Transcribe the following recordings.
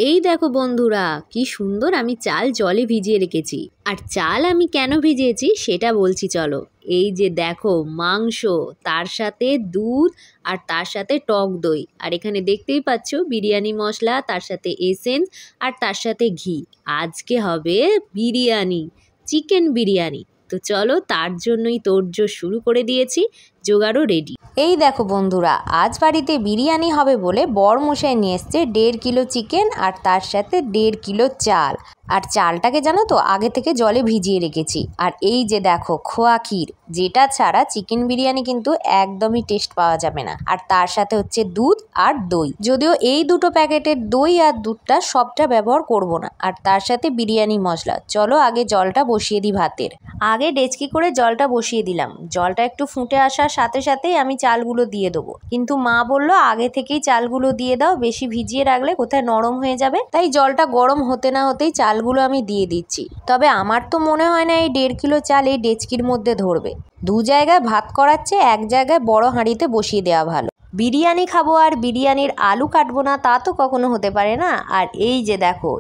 এই দেখো বন্ধুরা, কি সুন্দর আমি চাল জলে ভিজিয়ে রেখেছি। আর চাল আমি কেন ভিজিয়েছি সেটা বলছি চলো। এই যে দেখো মাংস, তার সাথে দুধ আর তার সাথে টক দই, আর এখানে দেখতেই পাচ্ছ বিরিয়ানি মশলা, তার সাথে এসেন্স আর তার সাথে ঘি। আজকে হবে বিরিয়ানি, চিকেন বিরিয়ানি। তো চলো, তার জন্যই তোড়জোড় শুরু করে দিয়েছি, জোগাড়ও রেডি। এই দেখো বন্ধুরা, আজ বাড়িতে বিরিয়ানি হবে বলে বরমশাই নিয়ে এসছে 1.5 কিলো চিকেন আর তার সাথে 1.5 কিলো চাল। আর চালটাকে জানো তো আগে থেকে জলে ভিজিয়ে রেখেছি। আর এই যে দেখো খোয়া ক্ষীর, যেটা ছাড়া চিকেন বিরিয়ানি কিন্তু একদমই টেস্ট পাওয়া যাবে না। আর তার সাথে হচ্ছে দুধ আর দই, যদিও এই দুটো প্যাকেটের দই আর দুধটা সবটা ব্যবহার করব না। আর তার সাথে বিরিয়ানি মশলা। চলো আগে জলটা বসিয়ে দিই ভাতের। আগে ডেচকি করে জলটা বসিয়ে দিলাম। জলটা একটু ফুটে আসার সাথে সাথেই আমি চালগুলো দিয়ে দেবো, কিন্তু মা বললো আগে থেকেই চালগুলো দিয়ে দাও, বেশি ভিজিয়ে রাখলে কোথায় নরম হয়ে যাবে। তাই জলটা গরম হতে না হতেই চালগুলো আমি দিয়ে দিচ্ছি। তবে আমার তো মনে হয় না এই 1.5 কিলো চাল এই ডেচকির মধ্যে ধরবে। 2 জায়গায় ভাত করাচ্ছে, এক জায়গায় বড় হাঁড়িতে বসিয়ে দেওয়া ভালো। বিরিয়ানি খাবো আর বিরিয়ানির আলু কাটবো না, তা তো কখনো হতে পারে না। আর এই যে দেখো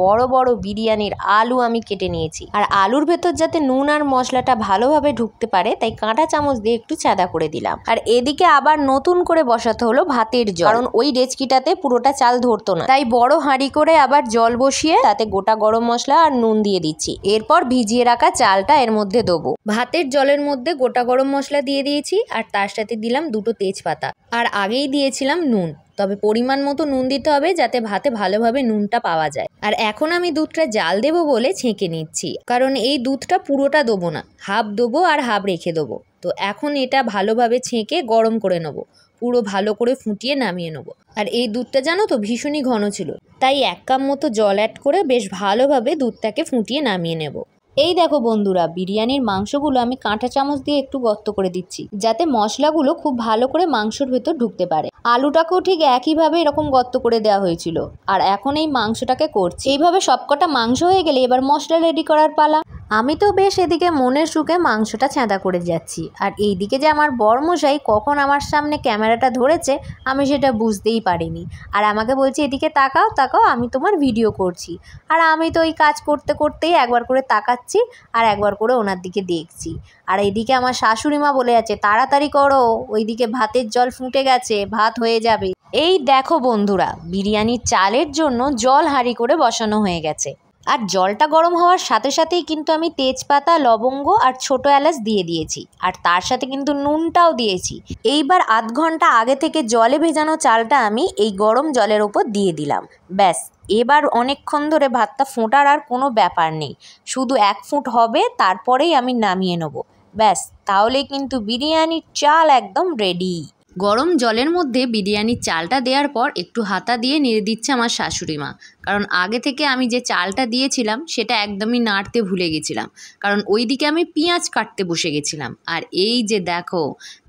বড় বড় বিরিয়ানির আলু আমি কেটে নিয়েছি। আর আলুর ভেতর যাতে নুন আর মশলাটা ভালোভাবে ঢুকতে পারে তাই কাঁটা চামচ দিয়ে একটু চাঁদা করে দিলাম। আর এদিকে আবার নতুন করে বসাতে হলো ভাতের জল, কারণ ওই ডেচকিটাতে পুরোটা চাল ধরতো না। তাই বড় হাঁড়ি করে আবার জল বসিয়ে তাতে গোটা গরম মশলা আর নুন দিয়ে দিচ্ছি। এরপর ভিজিয়ে রাখা চালটা এর মধ্যে দেবো। ভাতের জলের মধ্যে গোটা গরম মশলা দিয়ে দিয়েছি, আর তার সাথে দিলাম 2টো তেজপাতা। আর আগেই দিয়েছিলাম নুন, তবে পরিমাণ মতো নুন দিতে হবে যাতে ভাতে ভালোভাবে নুনটা পাওয়া যায়। আর এখন আমি দুধটা জাল দেবো বলে ছেঁকে নিচ্ছি, কারণ এই দুধটা পুরোটা দেবো না, হাফ দেবো আর হাফ রেখে দেবো। তো এখন এটা ভালোভাবে ছেঁকে গরম করে নেবো, পুরো ভালো করে ফুটিয়ে নামিয়ে নেবো। আর এই দুধটা জানো তো ভীষণই ঘন ছিল, তাই 1 কাপ মতো জল অ্যাড করে বেশ ভালোভাবে দুধটাকে ফুটিয়ে নামিয়ে নেব। এই দেখো বন্ধুরা, বিরিয়ানির মাংসগুলো আমি কাঁটা চামচ দিয়ে একটু গর্ত করে দিচ্ছি, যাতে মশলাগুলো খুব ভালো করে মাংসর ভেতর ঢুকতে পারে। আলুটাকেও ঠিক একইভাবে এরকম গর্ত করে দেওয়া হয়েছিল। আর এখন এই মাংসটাকে করছি। এইভাবে সবকটা মাংস হয়ে গেলে এবার মশলা রেডি করার পালা। আমি তো বেশ এদিকে মনের সুখে মাংসটা ছ্যাঁদা করে যাচ্ছি, আর এইদিকে যে আমার বরমশাই কখন আমার সামনে ক্যামেরাটা ধরেছে আমি সেটা বুঝতেই পারিনি। আর আমাকে বলছে এদিকে তাকাও তাকাও, আমি তোমার ভিডিও করছি। আর আমি তো ওই কাজ করতে করতেই একবার করে তাকাচ্ছি আর একবার করে ওনার দিকে দেখছি। আর এইদিকে আমার শাশুড়ি মা বলে যাচ্ছে তাড়াতাড়ি করো, ওইদিকে ভাতের জল ফুটে গেছে, ভাত হয়ে যাবে। এই দেখো বন্ধুরা, বিরিয়ানির চালের জন্য জল হাঁড়ি করে বসানো হয়ে গেছে। আর জলটা গরম হওয়ার সাথে সাথেই কিন্তু আমি তেজপাতা, লবঙ্গ আর ছোটো এলাচ দিয়ে দিয়েছি। আর তার সাথে কিন্তু নুনটাও দিয়েছি। এইবার আধ ঘন্টা আগে থেকে জলে ভেজানো চালটা আমি এই গরম জলের ওপর দিয়ে দিলাম। ব্যাস, এবার অনেকক্ষণ ধরে ভাতটা ফোটার আর কোনো ব্যাপার নেই, শুধু 1 ফুট হবে, তারপরেই আমি নামিয়ে নেব। ব্যাস, তাহলেই কিন্তু বিরিয়ানির চাল একদম রেডি। গরম জলের মধ্যে বিরিয়ানির চালটা দেওয়ার পর একটু হাতা দিয়ে নেড়ে দিচ্ছে আমার শাশুড়ি মা, কারণ আগে থেকে আমি যে চালটা দিয়েছিলাম সেটা একদমই নাড়তে ভুলে গেছিলাম, কারণ ওইদিকে আমি পেঁয়াজ কাটতে বসে গেছিলাম। আর এই যে দেখো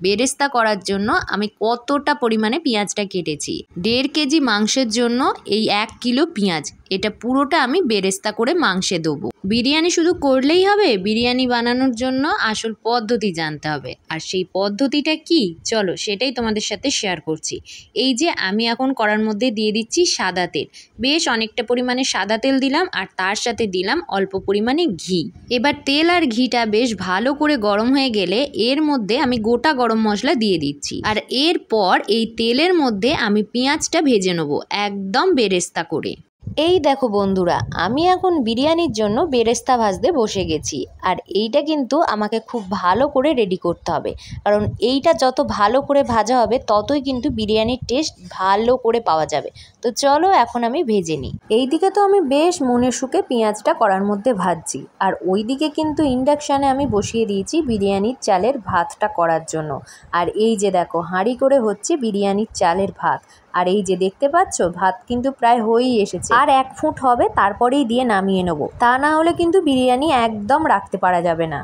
বেরেস্তা করার জন্য আমি কতটা পরিমাণে পেঁয়াজটা কেটেছি। 1.5 কেজি মাংসের জন্য এই 1 কিলো পেঁয়াজ, এটা পুরোটা আমি বেরেস্তা করে মাংসে দেবো। বিরিয়ানি শুধু করলেই হবে, বিরিয়ানি বানানোর জন্য আসল পদ্ধতি জানতে হবে। আর সেই পদ্ধতিটা কি, চলো সেটাই তোমাদের সাথে শেয়ার করছি। এই যে আমি এখন কড়ার মধ্যে দিয়ে দিচ্ছি সাদা তেল, বেশ অনেকটা পরিমাণে সাদা তেল দিলাম, আর তার সাথে দিলাম অল্প পরিমাণে ঘি। এবার তেল আর ঘিটা বেশ ভালো করে গরম হয়ে গেলে এর মধ্যে আমি গোটা গরম মশলা দিয়ে দিচ্ছি। আর এরপর এই তেলের মধ্যে আমি পেঁয়াজটা ভেজে নেবো একদম বেরেস্তা করে। এই দেখো বন্ধুরা, আমি এখন বিরিয়ানির জন্য বেরেস্তা ভাজতে বসে গেছি। আর এইটা কিন্তু আমাকে খুব ভালো করে রেডি করতে হবে, কারণ এইটা যত ভালো করে ভাজা হবে ততই কিন্তু বিরিয়ানির টেস্ট ভালো করে পাওয়া যাবে। তো চলো এখন আমি ভেজে নিই। এইদিকে তো আমি বেশ মনের সুখে পেঁয়াজটা কড়ার মধ্যে ভাজছি, আর ওইদিকে কিন্তু ইন্ডাকশানে আমি বসিয়ে দিয়েছি বিরিয়ানির চালের ভাতটা করার জন্য। আর এই যে দেখো হাঁড়ি করে হচ্ছে বিরিয়ানির চালের ভাত। আর এই যে দেখতে পাচ্ছ ভাত কিন্তু প্রায় হয়েই এসেছে, আর 1 ফুট হবে তারপরেই দিয়ে নামিয়ে নেবো, তা না হলে কিন্তু বিরিয়ানি একদম রাখতে পারা যাবে না।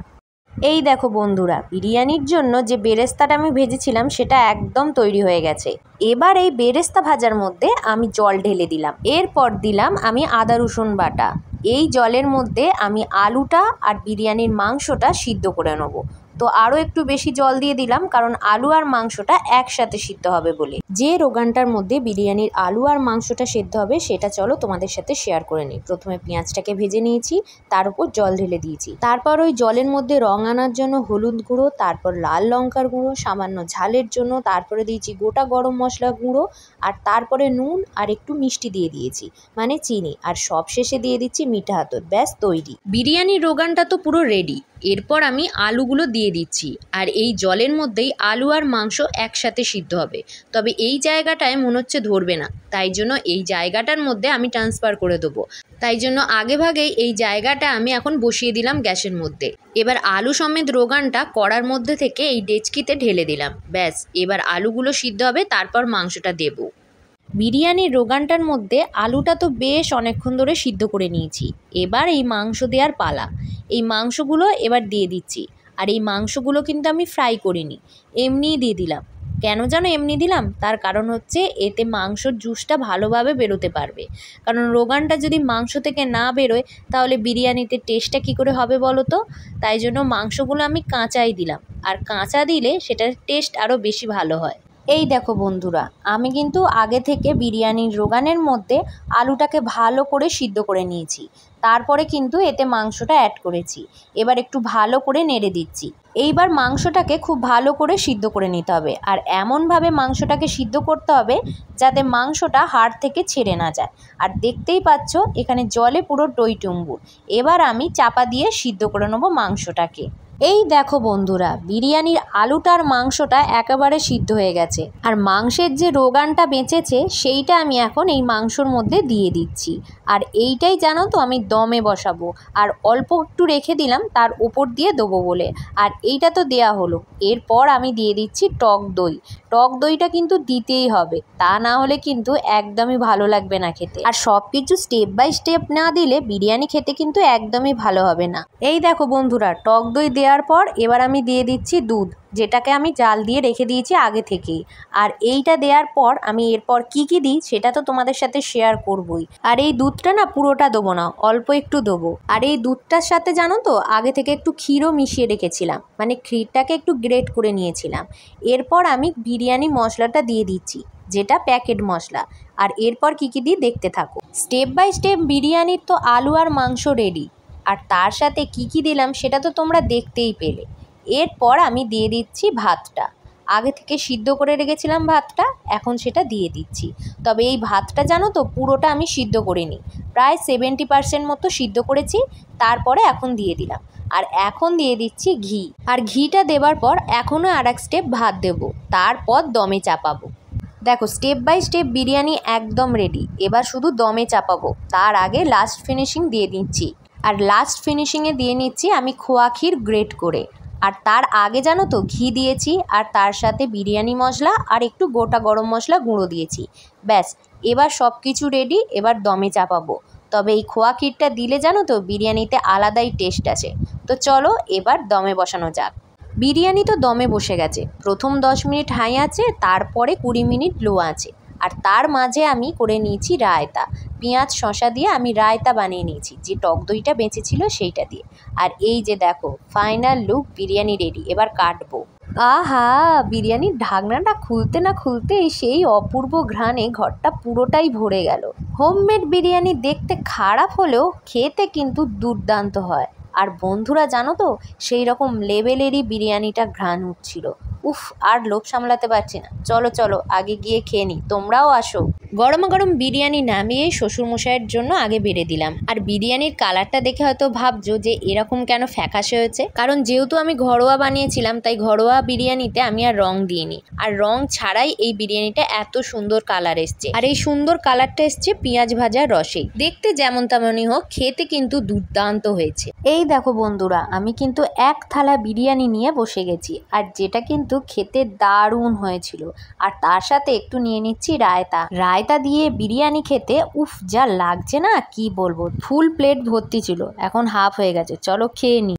এই দেখো বন্ধুরা, বিরিয়ানির জন্য যে বেরেস্তাটা আমি ভেজেছিলাম সেটা একদম তৈরি হয়ে গেছে। এবার এই বেরেস্তা ভাজার মধ্যে আমি জল ঢেলে দিলাম, এরপর দিলাম আমি আদা রসুন বাটা। এই জলের মধ্যে আমি আলুটা আর বিরিয়ানির মাংসটা সিদ্ধ করে নেবো। তো আরও একটু বেশি জল দিয়ে দিলাম, কারণ আলু আর মাংসটা একসাথে সিদ্ধ হবে বলে। যে রোগানটার মধ্যে বিরিয়ানির আলু আর মাংসটা সিদ্ধ হবে সেটা চলো তোমাদের সাথে শেয়ার করে নিই। প্রথমে পেঁয়াজটাকে ভেজে নিয়েছি, তার উপর জল ঢেলে দিয়েছি। তারপর ওই জলের মধ্যে রং আনার জন্য হলুদ গুঁড়ো, তারপর লাল লঙ্কার গুঁড়ো, সামান্য ঝালের জন্য তারপরে দিয়েছি গোটা গরম মশলা গুঁড়ো, আর তারপরে নুন আর একটু মিষ্টি দিয়ে দিয়েছি, মানে চিনি, আর সব শেষে দিয়ে দিচ্ছি মিঠা আতর। ব্যাস তৈরি। বিরিয়ানির রোগানটা তো পুরো রেডি। এরপর আমি আলুগুলো দিয়ে দিচ্ছি, আর এই জলের মধ্যেই আলু আর মাংস একসাথে সিদ্ধ হবে। তবে এই জায়গাটায় মনে হচ্ছে ধরবে না, তাই জন্য এই জায়গাটার মধ্যে আমি ট্রান্সফার করে দেবো। তাই জন্য আগেভাগেই এই জায়গাটা আমি এখন বসিয়ে দিলাম গ্যাসের মধ্যে। এবার আলু সমেত রোগানটা কড়ার মধ্যে থেকে এই ডেচকিতে ঢেলে দিলাম। ব্যাস, এবার আলুগুলো সিদ্ধ হবে, তারপর মাংসটা দেবো। বিরিয়ানির রোগানটার মধ্যে আলুটা তো বেশ অনেকক্ষণ ধরে সিদ্ধ করে নিয়েছি। এবার এই মাংস দেওয়ার পালা। এই মাংসগুলো এবার দিয়ে দিচ্ছি, আর এই মাংসগুলো কিন্তু আমি ফ্রাই করিনি, এমনিই দিয়ে দিলাম। কেন জানো এমনি দিলাম? তার কারণ হচ্ছে এতে মাংসর জুসটা ভালোভাবে বেরোতে পারবে। কারণ রোগানটা যদি মাংস থেকে না বেরোয় তাহলে বিরিয়ানিতে টেস্টটা কী করে হবে বলো তো? তাই জন্য মাংসগুলো আমি কাঁচাই দিলাম, আর কাঁচা দিলে সেটার টেস্ট আরও বেশি ভালো হয়। এই দেখো বন্ধুরা, আমি কিন্তু আগে থেকে বিরিয়ানির রোগানের মধ্যে আলুটাকে ভালো করে সিদ্ধ করে নিয়েছি, তারপরে কিন্তু এতে মাংসটা অ্যাড করেছি। এবার একটু ভালো করে নেড়ে দিচ্ছি। এইবার মাংসটাকে খুব ভালো করে সিদ্ধ করে নিতে হবে, আর এমনভাবে মাংসটাকে সিদ্ধ করতে হবে যাতে মাংসটা হাড় থেকে ছেড়ে না যায়। আর দেখতেই পাচ্ছ এখানে জলে পুরো টইটুম্বুর। এবার আমি চাপা দিয়ে সিদ্ধ করে নেবো মাংসটাকে। এই দেখো বন্ধুরা, বিরিয়ানির আলুটার মাংসটা একেবারে সিদ্ধ হয়ে গেছে, আর মাংসের যে রোগানটা বেঁচেছে সেইটা আমি এখন এই মাংসর মধ্যে দিয়ে দিচ্ছি। আর এইটাই জানো তো আমি দমে বসাবো, আর অল্প একটু রেখে দিলাম তার উপর দিয়ে দেবো বলে। আর এইটা তো দেয়া হলো, এরপর আমি দিয়ে দিচ্ছি টক দই। টক দইটা কিন্তু দিতেই হবে, তা না হলে কিন্তু একদমই ভালো লাগবে না খেতে। আর সব কিছু স্টেপ বাই স্টেপ না দিলে বিরিয়ানি খেতে কিন্তু একদমই ভালো হবে না। এই দেখো বন্ধুরা, টক দই দেওয়ার পর এবার আমি দিয়ে দিচ্ছি দুধ, যেটাকে আমি জাল দিয়ে রেখে দিয়েছি আগে থেকেই। আর এইটা দেওয়ার পর আমি এরপর কি দিই সেটা তো তোমাদের সাথে শেয়ার করবই। আর এই দুধটা না পুরোটা দেবো না, অল্প একটু দেবো। আর এই দুধটার সাথে জানো তো আগে থেকে একটু ক্ষীরও মিশিয়ে রেখেছিলাম, মানে ক্ষীরটাকে একটু গ্রেট করে নিয়েছিলাম। এরপর আমি বিরিয়ানি মশলাটা দিয়ে দিচ্ছি, যেটা প্যাকেট মশলা। আর এরপর কি দিই দেখতে থাকো। স্টেপ বাই স্টেপ বিরিয়ানির তো আলু আর মাংস রেডি, আর তার সাথে কি দিলাম সেটা তো তোমরা দেখতেই পেলে। এরপর আমি দিয়ে দিচ্ছি ভাতটা। আগে থেকে সিদ্ধ করে রেখেছিলাম ভাতটা, এখন সেটা দিয়ে দিচ্ছি। তবে এই ভাতটা জানো তো পুরোটা আমি সিদ্ধ করিনি, প্রায় 70% মতো সিদ্ধ করেছি। তারপরে এখন দিয়ে দিলাম, আর এখন দিয়ে দিচ্ছি ঘি। আর ঘিটা দেওয়ার পর এখনও আর এক স্টেপ ভাত দেবো, তারপর দমে চাপাবো। দেখো স্টেপ বাই স্টেপ বিরিয়ানি একদম রেডি। এবার শুধু দমে চাপাবো, তার আগে লাস্ট ফিনিশিং দিয়ে দিচ্ছি। আর লাস্ট ফিনিশিংয়ে দিয়ে নিচ্ছি আমি খোয়া ক্ষীর গ্রেট করে। আর তার আগে জানো তো ঘি দিয়েছি, আর তার সাথে বিরিয়ানি মশলা আর একটু গোটা গরম মশলা গুঁড়ো দিয়েছি। ব্যাস, এবার সব কিছু রেডি, এবার দমে চাপাবো। তবে এই খোয়া ক্ষীরটা দিলে জানো তো বিরিয়ানিতে আলাদাই টেস্ট আছে। তো চলো এবার দমে বসানো যাক। বিরিয়ানি তো দমে বসে গেছে। প্রথম 10 মিনিট হাই আছে, তারপরে 20 মিনিট লো আছে। আর তার মাঝে আমি করে নিয়েছি রায়তা। পেঁয়াজ শসা দিয়ে আমি রায়তা বানিয়ে নিয়েছি, যে টক দইটা বেঁচেছিল সেইটা দিয়ে। আর এই যে দেখো ফাইনাল লুক, বিরিয়ানি রেডি। এবার কাটবো। আহা, বিরিয়ানির ঢাকনাটা খুলতে না খুলতেই সেই অপূর্ব ঘ্রাণে ঘরটা পুরোটাই ভরে গেল। হোমমেড বিরিয়ানি দেখতে খারাপ হলেও খেতে কিন্তু দুর্দান্ত হয়। আর বন্ধুরা জানো তো সেই রকম লেভেলেরই বিরিয়ানিটা ঘ্রাণ উঠছিল। উফ, আর লোভ সামলাতে পারছি না। চলো চলো আগে গিয়ে খেয়ে নিই, তোমরাও আসো। গরমা গরম বিরিয়ানি নামিয়ে শ্বশুরমশাইয়ের জন্য আগে বেড়ে দিলাম। আর বিরিয়ানির কালারটা দেখে হয়তো ভাবছো যে এরকম কেন ফ্যাকাশে হয়েছে, কারণ যেহেতু আমি ঘরোয়া বানিয়েছিলাম তাই ঘরোয়া বিরিয়ানিতে আমি আর রং দিইনি। আর রং ছাড়াই এই বিরিয়ানিটা এত সুন্দর কালার এসছে। আর এই সুন্দর কালারটা এসছে পেঁয়াজ ভাজার রসে। দেখতে যেমন তেমনই হোক, খেতে কিন্তু দুর্দান্ত হয়েছে। এই দেখো বন্ধুরা, আমি কিন্তু এক থালা বিরিয়ানি নিয়ে বসে গেছি, আর যেটা কিন্তু খেতে দারুণ হয়েছিল। আর তার সাথে একটু নিয়ে নিচ্ছি রায়তা। রায়তা দিয়ে বিরিয়ানি খেতে উফ যা লাগছে না কি বলবো। ফুল প্লেট ভর্তি ছিল, এখন হাফ হয়ে গেছে। চলো খেয়ে নিই।